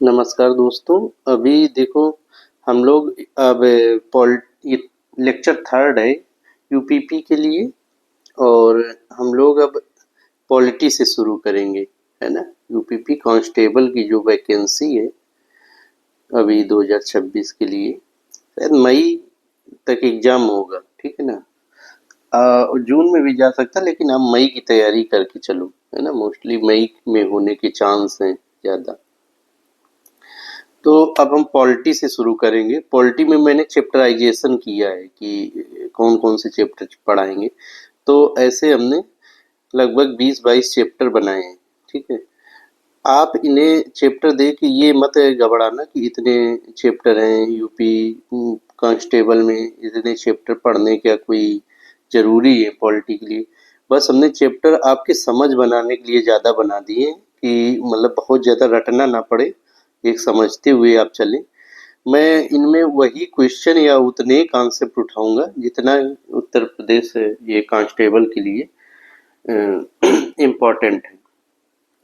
नमस्कार दोस्तों। अभी देखो हम लोग अब पॉल ये लेक्चर थर्ड है यूपीपी के लिए। और हम लोग अब पॉलिटी से शुरू करेंगे, है ना। यूपीपी कांस्टेबल की जो वैकेंसी है अभी 2026 के लिए, शायद मई तक एग्जाम होगा, ठीक है ना। जून में भी जा सकता, लेकिन आप मई की तैयारी करके चलो, है ना। मोस्टली मई में होने के चांस हैं ज़्यादा। तो अब हम पॉलिटी से शुरू करेंगे। पॉलिटी में मैंने चैप्टराइजेशन किया है कि कौन कौन से चैप्टर पढ़ाएंगे। तो ऐसे हमने लगभग 20-22 चैप्टर बनाए हैं, ठीक है। आप इन्हें चैप्टर देख के ये मत घबराना कि इतने चैप्टर हैं यूपी कांस्टेबल में, इतने चैप्टर पढ़ने क्या कोई ज़रूरी है पॉलिटी के लिए। बस हमने चैप्टर आपके समझ बनाने के लिए ज़्यादा बना दिए हैं कि मतलब बहुत ज़्यादा रटना ना पड़े, एक समझते हुए आप चलें। मैं इनमें वही क्वेश्चन या उतने कॉन्सेप्ट उठाऊंगा जितना उत्तर प्रदेश ये कांस्टेबल के लिए इम्पोर्टेंट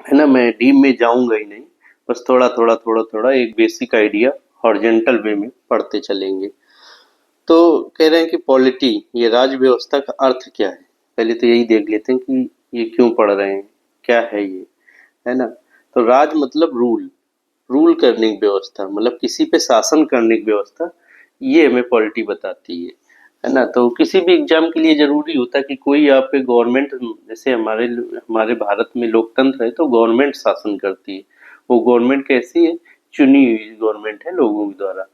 है ना। मैं डीप में जाऊंगा ही नहीं, बस थोड़ा थोड़ा थोड़ा थोड़ा एक बेसिक आइडिया हॉरिजॉन्टल वे में पढ़ते चलेंगे। तो कह रहे हैं कि पॉलिटी, ये राज्य व्यवस्था का अर्थ क्या है। पहले तो यही देख लेते हैं कि ये क्यों पढ़ रहे हैं, क्या है ये, है ना। तो राज मतलब रूल, रूल करने की व्यवस्था, मतलब किसी पे शासन करने की व्यवस्था, ये हमें पॉलिटी बताती है ना। तो किसी भी एग्जाम के लिए जरूरी होता है कि कोई आप पे गवर्नमेंट, जैसे हमारे हमारे भारत में लोकतंत्र है तो गवर्नमेंट शासन करती है। वो गवर्नमेंट कैसी है, चुनी हुई गवर्नमेंट है लोगों के द्वारा।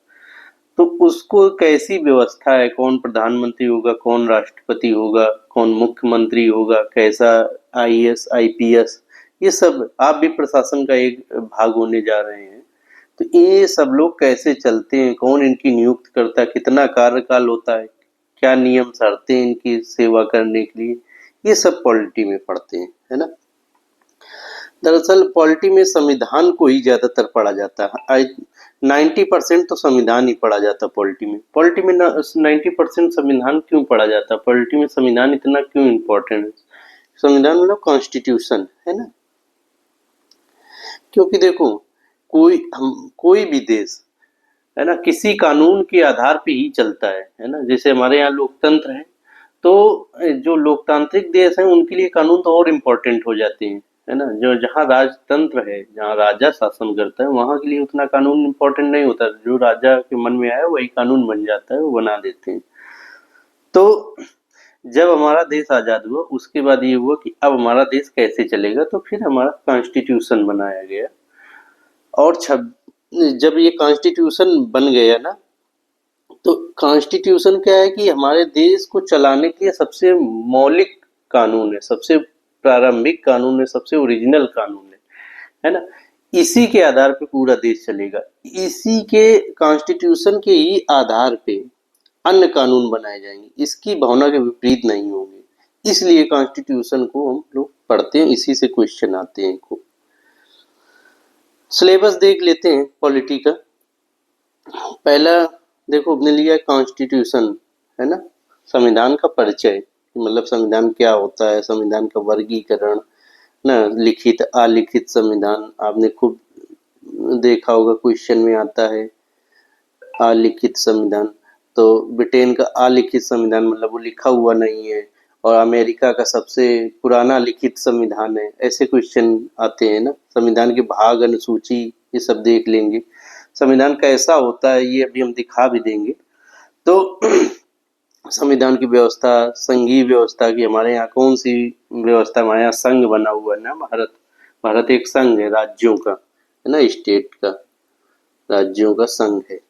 तो उसको कैसी व्यवस्था है, कौन प्रधानमंत्री होगा, कौन राष्ट्रपति होगा, कौन मुख्यमंत्री होगा, कैसा आईएएस आईपीएस, ये सब आप भी प्रशासन का एक भाग होने जा रहे हैं। तो ये सब लोग कैसे चलते हैं, कौन इनकी नियुक्त करता है, कितना कार्यकाल होता है, क्या नियम शर्तें हैं इनकी सेवा करने के लिए, ये सब पॉलिटी में पढ़ते हैं, है ना। दरअसल पॉलिटी में संविधान को ही ज्यादातर पढ़ा जाता है। 90% तो संविधान ही पढ़ा जाता है पॉलिटी में। पॉलिटी में 90% संविधान क्यों पढ़ा जाता है, पॉलिटी में संविधान इतना क्यों इम्पोर्टेंट है। संविधान मतलब कॉन्स्टिट्यूशन, है ना। क्योंकि देखो कोई भी देश, है ना, किसी कानून के आधार पे ही चलता है ना। जैसे हमारे यहाँ लोकतंत्र है, तो जो लोकतांत्रिक देश हैं उनके लिए कानून तो और इम्पोर्टेंट हो जाते हैं, है ना। जो जहाँ राजतंत्र है, जहाँ राजा शासन करता है, वहाँ के लिए उतना कानून इम्पोर्टेंट नहीं होता। जो राजा के मन में आया वही कानून बन जाता है, वो बना देते हैं। तो जब हमारा देश आजाद हुआ उसके बाद ये हुआ कि अब हमारा देश कैसे चलेगा, तो फिर हमारा कॉन्स्टिट्यूशन बनाया गया। और जब ये कॉन्स्टिट्यूशन बन गया ना, तो कॉन्स्टिट्यूशन क्या है कि हमारे देश को चलाने के लिए सबसे मौलिक कानून है, सबसे प्रारंभिक कानून है, सबसे ओरिजिनल कानून है ना। इसी के आधार पे पूरा देश चलेगा। इसी के कॉन्स्टिट्यूशन के ही आधार पे अन्य कानून बनाए जाएंगे, इसकी भावना के विपरीत नहीं होंगे। इसलिए कॉन्स्टिट्यूशन को हम लोग पढ़ते हैं, इसी से क्वेश्चन आते हैं। को सिलेबस देख लेते हैं पॉलिटी का। पहला देखो हमने लिया कॉन्स्टिट्यूशन, है ना। संविधान का परिचय, मतलब संविधान क्या होता है, संविधान का वर्गीकरण ना, लिखित अलिखित संविधान आपने खूब देखा होगा, क्वेश्चन में आता है अलिखित संविधान। तो ब्रिटेन का अलिखित संविधान मतलब वो लिखा हुआ नहीं है, और अमेरिका का सबसे पुराना लिखित संविधान है, ऐसे क्वेश्चन आते हैं ना। संविधान के भाग अनुसूची ये सब देख लेंगे। संविधान कैसा होता है ये अभी हम दिखा भी देंगे। तो संविधान की व्यवस्था, संघीय व्यवस्था की हमारे यहाँ कौन सी व्यवस्था, हमारे यहाँ संघ बना हुआ है ना। भारत भारत एक संघ है राज्यों का, है ना, स्टेट का, राज्यों का संघ है।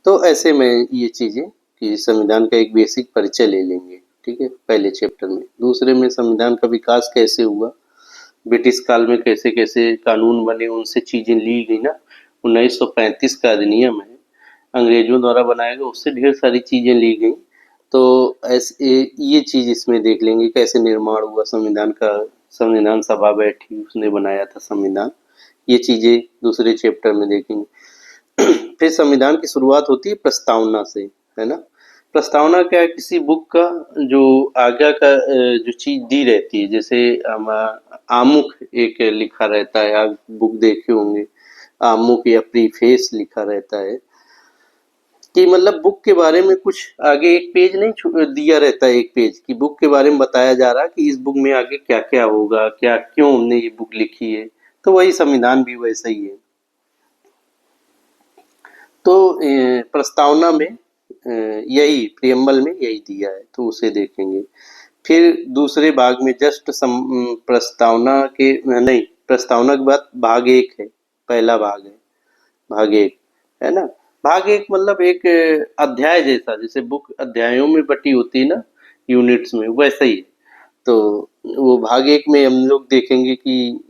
तो ऐसे में ये चीजें कि संविधान का एक बेसिक परिचय ले लेंगे, ठीक है, पहले चैप्टर में। दूसरे में संविधान का विकास कैसे हुआ, ब्रिटिश काल में कैसे कैसे कानून बने, उनसे चीजें ली गई ना। 1935 का अधिनियम है, अंग्रेजों द्वारा बनाया गया, उससे ढेर सारी चीजें ली गई। तो ऐसे ये चीज इसमें देख लेंगे कैसे निर्माण हुआ संविधान का। संविधान सभा बैठी, उसने बनाया था संविधान, ये चीजें दूसरे चैप्टर में देखेंगे। फिर संविधान की शुरुआत होती है प्रस्तावना से, है ना। प्रस्तावना क्या है, किसी बुक का जो आज्ञा का जो चीज दी रहती है, जैसे आमुख एक लिखा रहता है, आप बुक देखे होंगे, आमुख या प्रीफेस लिखा रहता है कि मतलब बुक के बारे में कुछ आगे एक पेज नहीं दिया रहता है, एक पेज कि बुक के बारे में बताया जा रहा है कि इस बुक में आगे क्या क्या होगा, क्या क्यों हमने ये बुक लिखी है। तो वही संविधान भी वैसा ही है। तो प्रस्तावना में यही प्रियम्बल में यही दिया है, तो उसे देखेंगे। फिर दूसरे भाग में जस्ट प्रस्तावना के नहीं, प्रस्तावना के बाद भाग 1 है, पहला भाग है भाग 1, है ना। भाग 1 मतलब एक अध्याय जैसा, जैसे बुक अध्यायों में बटी होती है ना, यूनिट्स में, वैसा ही है। तो वो भाग 1 में हम लोग देखेंगे कि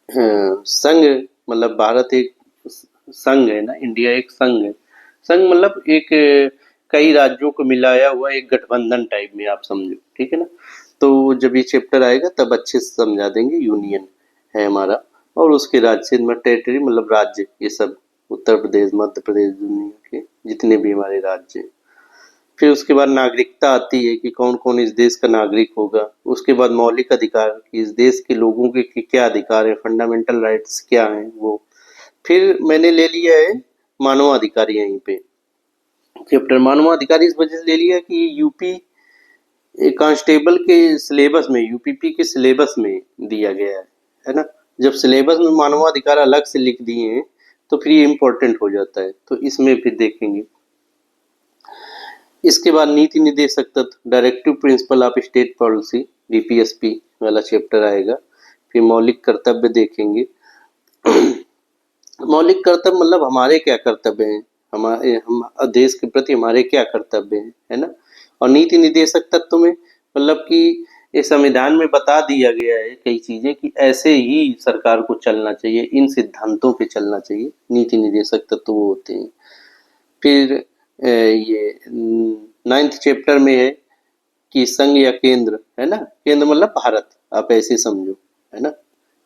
संघ मतलब भारत एक संघ है ना, इंडिया एक संघ है। संघ मतलब एक कई राज्यों को मिलाया हुआ एक गठबंधन टाइप में आप समझो, ठीक है ना। तो जब ये चैप्टर आएगा तब अच्छे से समझा देंगे। यूनियन है हमारा, और उसके राज्य में टेरिटरी मतलब राज्य, ये सब उत्तर प्रदेश, मध्य प्रदेश, दुनिया के जितने भी हमारे राज्य हैं। फिर उसके बाद नागरिकता आती है कि कौन कौन इस देश का नागरिक होगा। उसके बाद मौलिक अधिकार कि इस देश के लोगों के क्या अधिकार है, फंडामेंटल राइट्स क्या हैं वो। फिर मैंने ले लिया है मानवाधिकार यहीं पे चैप्टर। मानवाधिकार इस वजह से ले लिया कि यूपी कांस्टेबल के सिलेबस में, यूपीपी के सिलेबस में दिया गया है ना। जब सिलेबस में मानवाधिकार अलग से लिख दिए हैं तो फिर ये इम्पोर्टेंट हो जाता है, तो इसमें फिर देखेंगे। इसके बाद नीति निर्देशक तत्व, directive principle of state policy, DPSP वाला चैप्टर आएगा। फिर मौलिक कर्तव्य देखेंगे। मौलिक कर्तव्य मतलब हमारे क्या कर्तव्य हैं, हमारे हम देश के प्रति हमारे क्या कर्तव्य हैं, है ना। और नीति निर्देशक तत्व में मतलब कि ये संविधान में बता दिया गया है कई चीजें कि ऐसे ही सरकार को चलना चाहिए, इन सिद्धांतों पे चलना चाहिए। नीति निर्देशक तत्व वो होते हैं। फिर ये 9th चैप्टर में है कि संघ या केंद्र, है ना, केंद्र मतलब भारत, आप ऐसे समझो, है ना,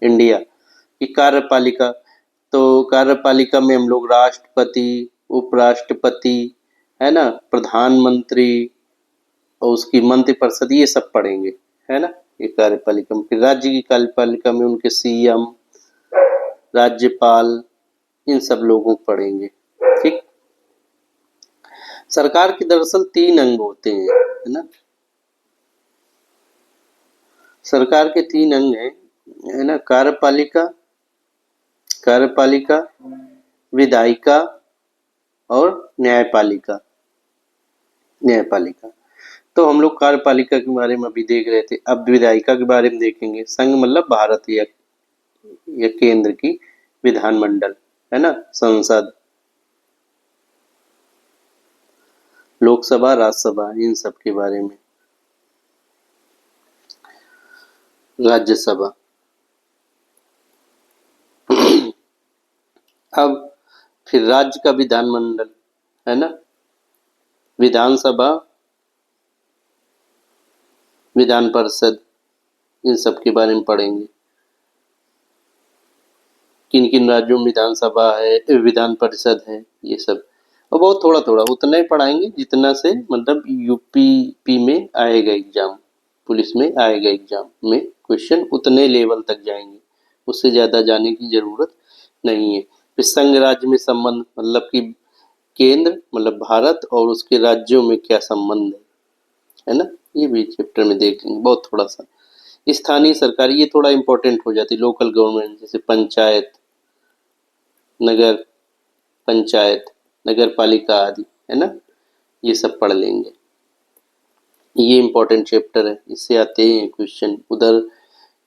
इंडिया की कार्यपालिका। तो कार्यपालिका में हम लोग राष्ट्रपति, उपराष्ट्रपति, है ना, प्रधानमंत्री और उसकी मंत्रिपरिषद, ये सब पढ़ेंगे, है ना, ये कार्यपालिका में। फिर राज्य की कार्यपालिका में उनके सीएम, राज्यपाल, इन सब लोगों को पढ़ेंगे। ठीक। सरकार के दरअसल 3 अंग होते हैं, है ना। सरकार के 3 अंग हैं, है ना, कार्यपालिका, कार्यपालिका, विधायिका और न्यायपालिका। न्यायपालिका। तो हम लोग कार्यपालिका के बारे में अभी देख रहे थे, अब विधायिका के बारे में देखेंगे। संघ मतलब भारत या केंद्र की विधानमंडल, है ना, संसद, लोकसभा, राज्यसभा, इन सब के बारे में। राज्यसभा। अब फिर राज्य का विधानमंडल, है ना, विधानसभा, विधान परिषद, इन सब के बारे में पढ़ेंगे। किन किन राज्यों में विधानसभा है, विधान परिषद है, ये सब। और बहुत थोड़ा थोड़ा उतना ही पढ़ाएंगे जितना से मतलब यूपीपी में आएगा एग्जाम, पुलिस में आएगा एग्जाम में क्वेश्चन, उतने लेवल तक जाएंगे, उससे ज़्यादा जाने की ज़रूरत नहीं है। फिर संघ राज्य में संबंध मतलब कि केंद्र मतलब भारत और उसके राज्यों में क्या संबंध है ना, ये भी चैप्टर में देखेंगे बहुत थोड़ा सा। स्थानीय सरकार ये थोड़ा इम्पोर्टेंट हो जाती है, लोकल गवर्नमेंट, जैसे पंचायत, नगर पंचायत, नगर पालिका आदि, है ना, ये सब पढ़ लेंगे। ये इम्पोर्टेंट चैप्टर है, इससे आते हैं क्वेश्चन। उधर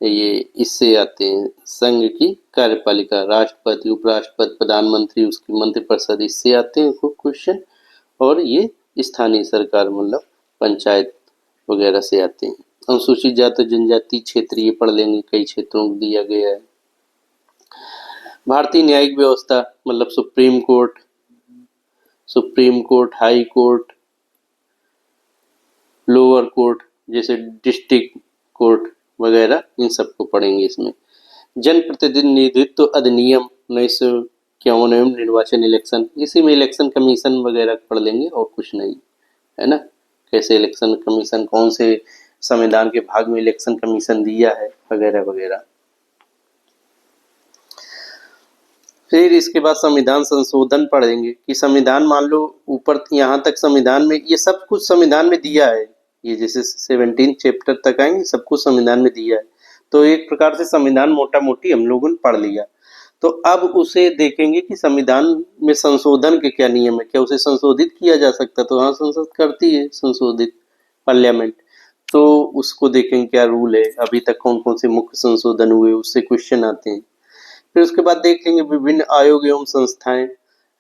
ये इससे आते हैं संघ की कार्यपालिका, राष्ट्रपति, उपराष्ट्रपति, प्रधानमंत्री, उसकी मंत्रिपरिषद, इससे आते हैं खूब क्वेश्चन। और ये स्थानीय सरकार मतलब पंचायत वगैरह से आते हैं। अनुसूचित जाति जनजाति क्षेत्र ये पढ़ लेंगे, कई क्षेत्रों को दिया गया है। भारतीय न्यायिक व्यवस्था मतलब supreme court, supreme court, high court, lower court, जैसे डिस्ट्रिक्ट कोर्ट वगैरह, इन सबको पढ़ेंगे इसमें। जन प्रतिनिधित्व अधिनियम 1951, निर्वाचन इलेक्शन, इसी में इलेक्शन कमीशन वगैरह पढ़ लेंगे और कुछ नहीं, है ना। कैसे इलेक्शन कमीशन, कौन से संविधान के भाग में इलेक्शन कमीशन दिया है, वगैरह वगैरह। फिर इसके बाद संविधान संशोधन पढ़ेंगे कि संविधान मान लो ऊपर यहाँ तक संविधान में ये सब कुछ संविधान में दिया है, ये जैसे 17 चैप्टर तक आएंगे सब कुछ संविधान में दिया है। तो एक प्रकार से संविधान मोटा मोटी हम लोगों ने पढ़ लिया। तो अब उसे देखेंगे कि संविधान में संशोधन के क्या नियम है, क्या उसे संशोधित किया जा सकता है। तो हाँ, संसद करती है संशोधित, पार्लियामेंट। तो उसको देखेंगे क्या रूल है, अभी तक कौन कौन से मुख्य संशोधन हुए, उससे क्वेश्चन आते हैं। फिर उसके बाद देख लेंगे विभिन्न आयोग एवं संस्थाएं,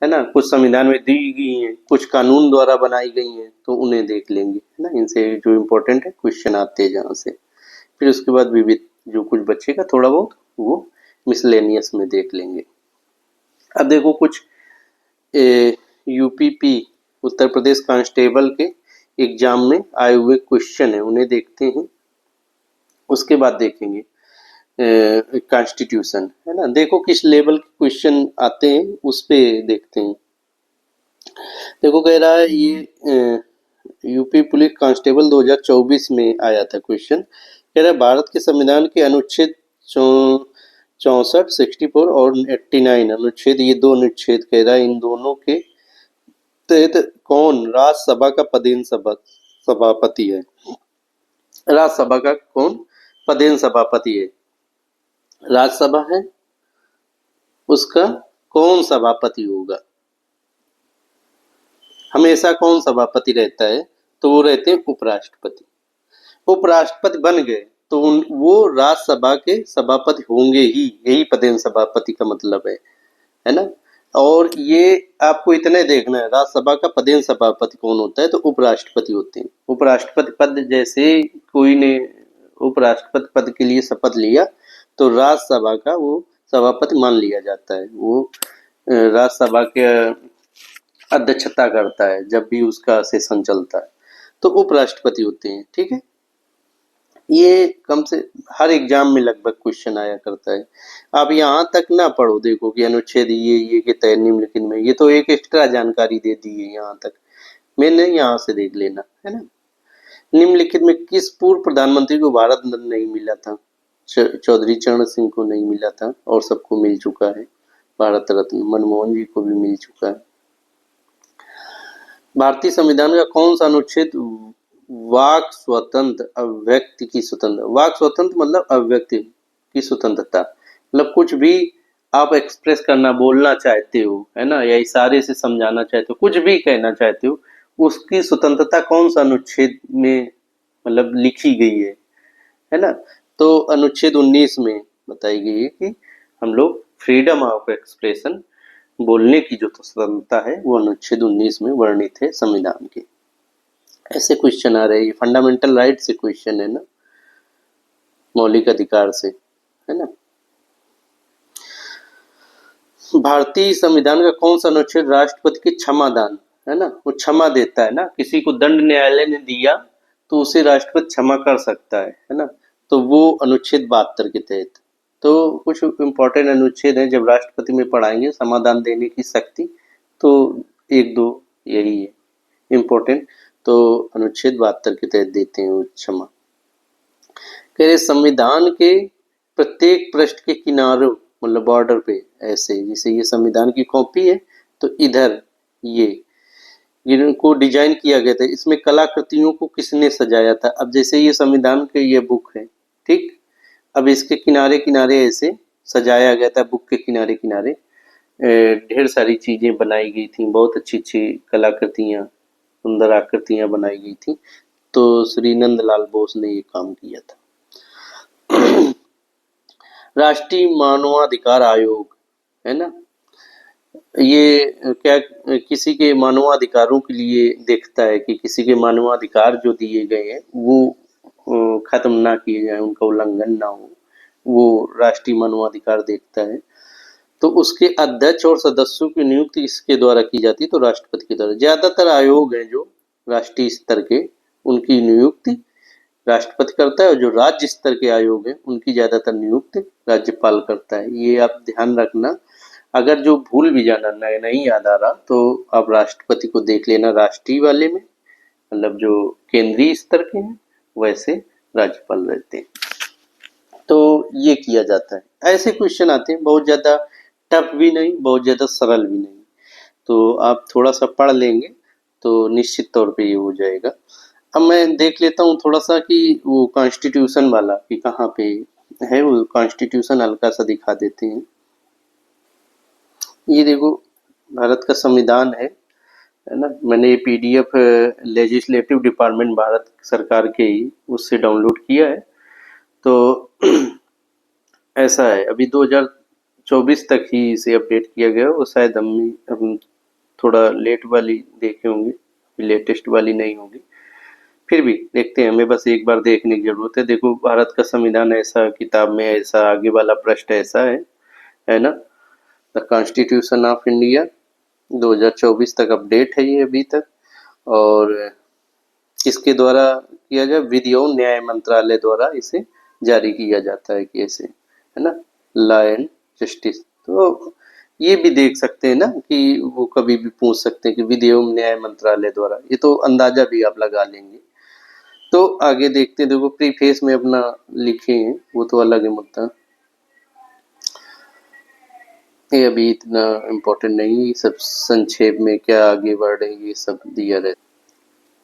है ना, कुछ संविधान में दी गई हैं, कुछ कानून द्वारा बनाई गई हैं, तो उन्हें देख लेंगे, है ना। इनसे जो इम्पोर्टेंट है क्वेश्चन आते हैं जहाँ से। फिर उसके बाद विविध जो कुछ बचेगा थोड़ा बहुत वो मिसलेनियस में देख लेंगे। अब देखो कुछ यूपीपी उत्तर प्रदेश कांस्टेबल के एग्जाम में आए हुए क्वेश्चन है, उन्हें देखते हैं। उसके बाद देखेंगे कॉन्स्टिट्यूशन, है ना। देखो किस लेवल के क्वेश्चन आते हैं उस पे देखते हैं। देखो कह रहा है ये यूपी पुलिस कांस्टेबल 2024 में आया था क्वेश्चन। कह रहा है भारत के संविधान के अनुच्छेद 64, 64 और 89 अनुच्छेद, ये दो अनुच्छेद कह रहा है, इन दोनों के तहत कौन राज्यसभा का पदेन सभापति है। राज्यसभा का कौन पदेन सभापति है, राज्यसभा है, उसका कौन सभापति होगा। हमेशा कौन सभापति रहता है, तो वो रहते हैं उपराष्ट्रपति। उपराष्ट्रपति बन गए तो वो राज्यसभा के सभापति होंगे ही, यही पदेन सभापति का मतलब है ना। और ये आपको इतने देखना है, राज्यसभा का पदेन सभापति कौन होता है, तो उपराष्ट्रपति होते हैं। उपराष्ट्रपति पद जैसे कोई ने उपराष्ट्रपति पद के लिए शपथ लिया तो राज्यसभा का वो सभापति मान लिया जाता है, वो राज्यसभा के अध्यक्षता करता है जब भी उसका सेशन चलता है, तो उपराष्ट्रपति होते हैं। ठीक है, ये कम से हर एग्जाम में लगभग क्वेश्चन आया करता है। अब यहाँ तक ना पढ़ो, देखो कि अनुच्छेद ये के तहत निम्नलिखित में, ये तो एक एक्स्ट्रा जानकारी दे दी है यहाँ तक, मैंने यहाँ से देख लेना, है ना। निम्नलिखित में किस पूर्व प्रधानमंत्री को भारत रत्न नहीं मिला था। चौधरी चरण सिंह को नहीं मिला था और सबको मिल चुका है भारत रत्न, मनमोहन जी को भी मिल चुका है। भारतीय संविधान का कौन सा अनुच्छेद वाक स्वतंत्र अभिव्यक्ति की स्वतंत्र, वाक स्वतंत्र मतलब अभिव्यक्ति की स्वतंत्रता, मतलब कुछ भी आप एक्सप्रेस करना, बोलना चाहते हो, है ना, या इशारे से समझाना चाहते हो, कुछ भी कहना चाहते हो, उसकी स्वतंत्रता कौन सा अनुच्छेद में मतलब लिखी गई है ना। तो अनुच्छेद 19 में बताई गई है कि हम लोग फ्रीडम ऑफ एक्सप्रेशन, बोलने की जो स्वतंत्रता है वो अनुच्छेद 19 में वर्णित है संविधान के। ऐसे क्वेश्चन आ रहे हैं, फंडामेंटल राइट से क्वेश्चन है ना, मौलिक अधिकार से, है ना। भारतीय संविधान का कौन सा अनुच्छेद राष्ट्रपति के क्षमादान, है ना, वो क्षमा देता है ना, किसी को दंड न्यायालय ने दिया तो उसे राष्ट्रपति क्षमा कर सकता है ना, तो वो अनुच्छेद 72 के तहत। तो कुछ इम्पोर्टेंट अनुच्छेद हैं, जब राष्ट्रपति में पढ़ाएंगे समाधान देने की शक्ति, तो एक दो यही है इम्पोर्टेंट, तो अनुच्छेद 72 के तहत देते हैं वो क्षमा। कह रहे संविधान के प्रत्येक पृष्ठ के किनारों मतलब बॉर्डर पे ऐसे, जैसे ये संविधान की कॉपी है तो इधर ये इनको डिजाइन किया गया था, इसमें कलाकृतियों को किसने सजाया था। अब जैसे ये संविधान के ये बुक है, ठीक, अब इसके किनारे किनारे ऐसे सजाया गया था, बुक के किनारे किनारे ढेर सारी चीजें बनाई गई थी, बहुत अच्छी अच्छी कलाकृतियां, सुंदर आकृतियां बनाई गई थी। तो श्री नंदलाल बोस ने ये काम किया था। राष्ट्रीय मानवाधिकार आयोग, है ना, ये क्या किसी के मानवाधिकारों के लिए देखता है कि किसी के मानवाधिकार जो दिए गए हैं वो खत्म ना किए जाए, उनका उल्लंघन ना हो, वो राष्ट्रीय मानवाधिकार देखता है। तो उसके अध्यक्ष और सदस्यों की नियुक्ति इसके द्वारा की जाती है, तो राष्ट्रपति के द्वारा। ज्यादातर आयोग हैं जो राष्ट्रीय स्तर के, उनकी नियुक्ति राष्ट्रपति करता है, और जो राज्य स्तर के आयोग हैं उनकी ज्यादातर नियुक्ति राज्यपाल करता है। ये आप ध्यान रखना, अगर जो भूल भी जाना नहीं याद आ रहा तो आप राष्ट्रपति को देख लेना राष्ट्रीय वाले में, मतलब जो केंद्रीय स्तर के हैं वैसे राज्यपाल रहते हैं। तो ये किया जाता है। ऐसे क्वेश्चन आते हैं, बहुत ज्यादा टफ भी नहीं, बहुत ज़्यादा सरल भी नहीं। तो आप थोड़ा सा पढ़ लेंगे तो निश्चित तौर पे ये हो जाएगा। अब मैं देख लेता हूँ थोड़ा सा कि वो कॉन्स्टिट्यूशन वाला कि कहाँ पे है, वो कॉन्स्टिट्यूशन हल्का सा दिखा देते हैं। ये देखो भारत का संविधान है ना। मैंने ये पीडीएफ लेजिस्लेटिव डिपार्टमेंट भारत सरकार के ही उससे डाउनलोड किया है। तो ऐसा है, अभी 2024 तक ही इसे अपडेट किया गया, वो शायद हम थोड़ा लेट वाली देखे होंगे, लेटेस्ट वाली नहीं होगी। फिर भी देखते हैं, हमें बस एक बार देखने की जरूरत है। देखो भारत का संविधान ऐसा, किताब में ऐसा, आगे वाला पृष्ठ ऐसा है ना। द कॉन्स्टिट्यूशन ऑफ इंडिया 2024 तक अपडेट है ये अभी तक। और किसके द्वारा किया जाए? विधि एवं न्याय मंत्रालय द्वारा इसे जारी किया जाता है कि ऐसे, है ना, लॉ एंड जस्टिस। तो ये भी देख सकते हैं ना कि वो कभी भी पूछ सकते हैं कि विधि एवं न्याय मंत्रालय द्वारा, ये तो अंदाजा भी आप लगा लेंगे। तो आगे देखते हैं, देखो प्रीफेस में अपना लिखे हैं, वो तो अलग है मुद्दा, ये अभी इतना इम्पोर्टेंट नहीं, सब संक्षेप में क्या आगे बढ़ रहे ये सब दिया रहता।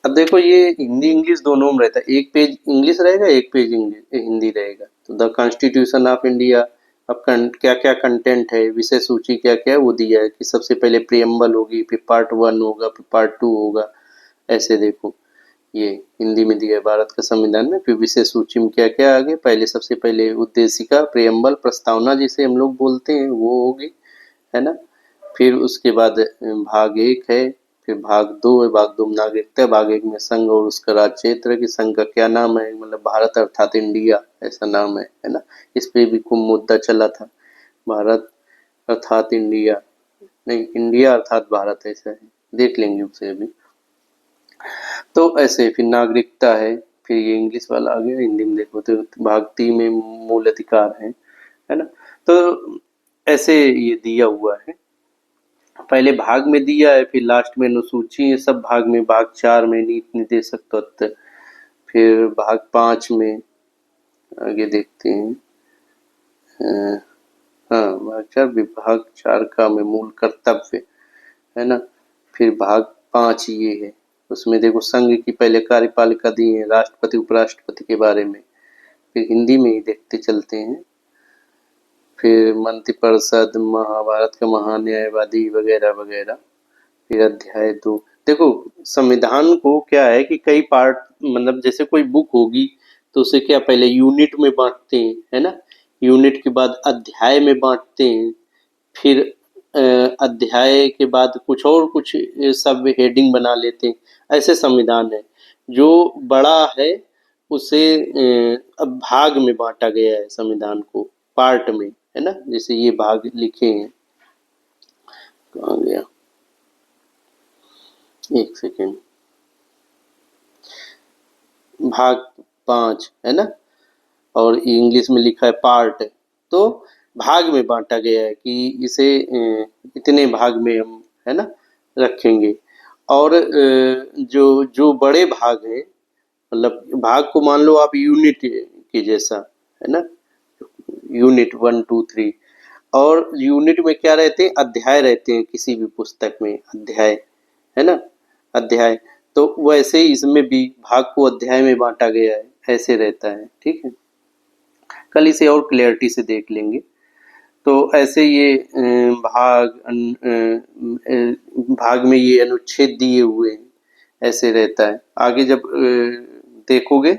अब देखो ये हिंदी इंग्लिश दोनों में रहता है, एक पेज इंग्लिश रहेगा, एक पेज हिंदी रहेगा। तो द कॉन्स्टिट्यूशन ऑफ इंडिया, अब क्या क्या कंटेंट है, विषय सूची क्या क्या है वो दिया है कि सबसे पहले प्रियम्बल होगी, फिर पार्ट 1 होगा, फिर पार्ट 2 होगा, ऐसे देखो ये हिंदी में दिया है भारत का संविधान में। फिर विषय सूची में क्या क्या आगे, पहले सबसे पहले उद्देशिका, प्रियम्बल, प्रस्तावना जिसे हम लोग बोलते हैं वो होगी, है ना। फिर उसके बाद भाग 1 है, फिर भाग 2 है, भाग 2 में नागरिकता, भाग 1 में संघ और उसका राज्य क्षेत्र कि संघ का क्या नाम है, मतलब भारत अर्थात इंडिया ऐसा नाम है ना। इस पे भी खूब मुद्दा चला था, भारत अर्थात इंडिया नहीं, इंडिया अर्थात भारत, ऐसा है, देख लेंगे उसे अभी। तो ऐसे फिर नागरिकता है, फिर ये इंग्लिश वाला आ गया, हिंदी में देखो तो भाग 3 में मूल अधिकार है ना। तो ऐसे ये दिया हुआ है, पहले भाग में दिया है, फिर लास्ट में अनुसूची है, सब भाग में, भाग 4 में नीति निर्देशक तत्व, फिर भाग 5 में आगे देखते हैं, हाँ भाग 4, विभाग 4 का में मूल कर्तव्य, है ना। फिर भाग 5 ये है, उसमें देखो संघ की पहले कार्यपालिका दी है, राष्ट्रपति उपराष्ट्रपति के बारे में, फिर हिंदी में ही देखते चलते हैं। फिर मंत्रिपरिषद, महाभारत का महान्यायवादी वगैरह वगैरह। फिर अध्याय 2, देखो संविधान को क्या है कि कई पार्ट, मतलब जैसे कोई बुक होगी तो उसे क्या पहले यूनिट में बांटते हैं, है ना। यूनिट के बाद अध्याय में बांटते हैं, फिर अध्याय के बाद कुछ और कुछ सब हेडिंग बना लेते हैं, ऐसे संविधान है। जो बड़ा है उसे अब भाग में बांटा गया है संविधान को, पार्ट में, है ना। जैसे ये भाग लिखे हैं, कहाँ गया, एक सेकेंड, भाग 5 है ना, और इंग्लिश में लिखा है पार्ट। तो भाग में बांटा गया है कि इसे इतने भाग में हम, है ना, रखेंगे। और जो जो बड़े भाग हैं, मतलब भाग को मान लो आप यूनिट के जैसा, है ना, यूनिट 1 2 3। और यूनिट में क्या रहते हैं? अध्याय रहते हैं, किसी भी पुस्तक में अध्याय, है ना, अध्याय। तो वैसे ही इसमें भी भाग को अध्याय में बांटा गया है, ऐसे रहता है, ठीक है। कल इसे और क्लियरिटी से देख लेंगे। तो ऐसे ये भाग में ये अनुच्छेद दिए हुए हैं, ऐसे रहता है। आगे जब देखोगे,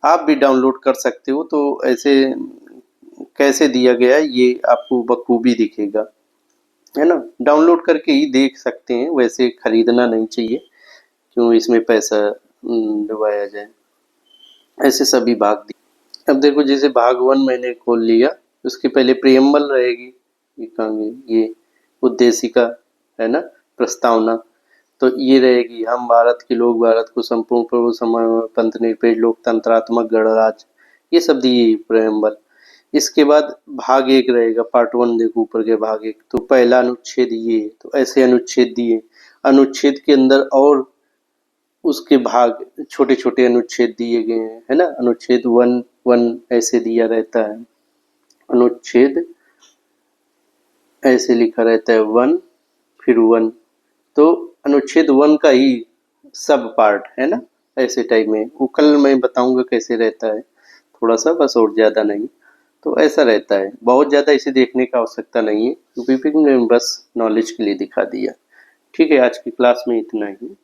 आप भी डाउनलोड कर सकते हो, तो ऐसे कैसे दिया गया है ये आपको बखूबी दिखेगा, है ना। डाउनलोड करके ही देख सकते हैं, वैसे खरीदना नहीं चाहिए, क्यों इसमें पैसा डुबाया जाए। ऐसे सभी भाग दिए। अब देखो जैसे भाग 1 मैंने खोल लिया, उसके पहले प्रियम्बल रहेगी, ये कहाँ गई, ये उद्देशिका, है ना, प्रस्तावना। तो ये रहेगी, हम भारत के लोग भारत को संपूर्ण प्रभु समानतंत्र निरपेक्ष लोकतंत्रात्मक गणराज्य, ये सब दिए प्रियम्बल। इसके बाद भाग 1 रहेगा, पार्ट 1 देखो ऊपर के भाग 1, तो पहला अनुच्छेद ये, तो ऐसे अनुच्छेद दिए, अनुच्छेद के अंदर और उसके भाग छोटे छोटे अनुच्छेद दिए गए हैं, है ना। अनुच्छेद 1 1 ऐसे दिया रहता है, अनुच्छेद ऐसे लिखा रहता है 1 फिर 1, तो अनुच्छेद 1 का ही सब पार्ट है ना, ऐसे टाइप में। वो कल मैं बताऊंगा कैसे रहता है थोड़ा सा, बस और ज़्यादा नहीं। तो ऐसा रहता है, बहुत ज़्यादा इसे देखने का आवश्यकता नहीं है, क्योंकि बस नॉलेज के लिए दिखा दिया। ठीक है, आज की क्लास में इतना ही।